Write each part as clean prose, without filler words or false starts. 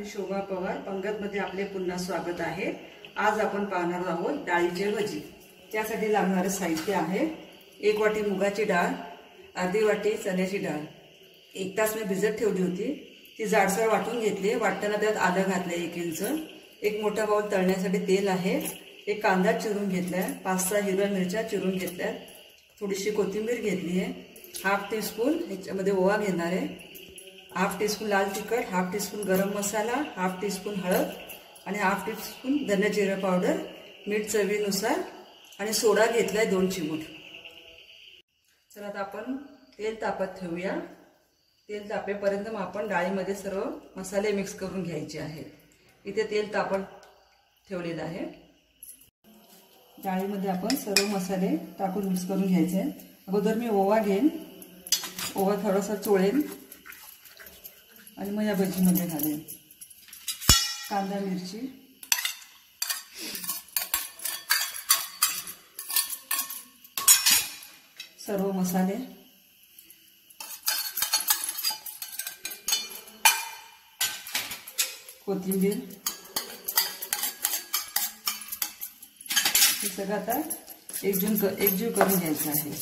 शोभा पवार. पंगतमध्ये आपले पुन्हा स्वागत आहे. आज आपण पाहणार आहोत डाळीचे भजी. त्यासाठी लागणारे साहित्य आहे: 1 वाटी मुगाची डाळ, अर्धी वाटी चण्याची डाळ. 1 तास मी भिजत ठेवली होती. ती जाडसर वाटून घेतली. वाटताना त्यात आलं घातलं 1 इंच. 1 मोठा बाउल तळण्यासाठी तेल आहे. 1 कांदा चिरून घेतलाय. 5-6 हिरव्या मिरच्या चिरून घेतल्या. थोडीशी कोथिंबीर घेतली आहे. हाफ टीस्पून ह्याच्यामध्ये ओवा घेणार आहे. हाफ टीस्पून लाल तिखट, हाफ टीस्पून गरम मसाला, हाफ टीस्पून हळद आणि हाफ टीस्पून धने जिरे पावडर, मीठ चवीनुसार आणि सोडा घेतलाय 2 चिमूट. चला आता आपण तेल तापत ठेवूया. तेल तापेपर्यंत मग आपण डाळीमध्ये सर्व मसाले मिक्स करून घ्यायचे आहेत. इथे तेल तापत ठेवलेलं आहे. डाळीमध्ये आपण सर्व मसाले टाकून मिक्स करून घ्यायचे आहेत. अगोदर मी ओवा घेईन. ओवा थोडासा चोळेन आणि मग या भजीमध्ये घालेन. कांदा मिरची, सर्व मसाले, कोथिंबीर हे सगळं आता एकजीव करून घ्यायचं आहे.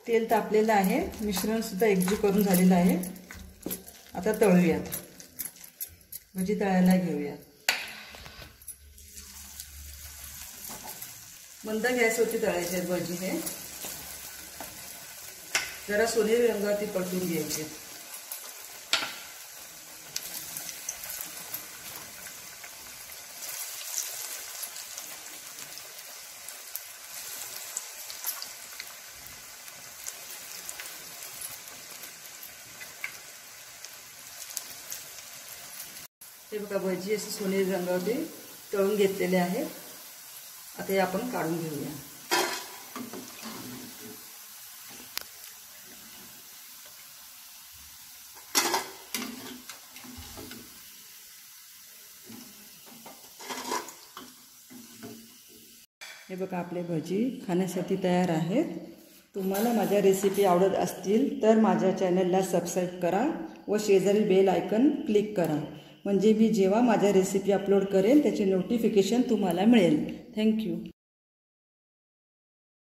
तेल तापलेलं आहे. मिश्रण सुद्धा एकजीव करून झालेलं आहे. आता तळूयात. भजी तळायला घेऊया. मंद गॅसवरती तळायचे आहेत भजी. हे जरा सोनेरी रंगावरती परतून घ्यायचे. हे बघा, भजी असे सोनेरी रंगावरती तळून घेतलेले आहेत. आता हे आपण काढून घेऊया. हे बघा, आपले भजी खाण्यासाठी तयार आहेत. तुम्हाला माझ्या रेसिपी आवडत असतील तर माझ्या चॅनलला सबस्क्राईब करा व शेजारी बेल आयकन क्लिक करा. म्हणजे मी जेव्हा माझ्या रेसिपी अपलोड करेन त्याचे नोटिफिकेशन तुम्हाला मिळेल. थँक्यू.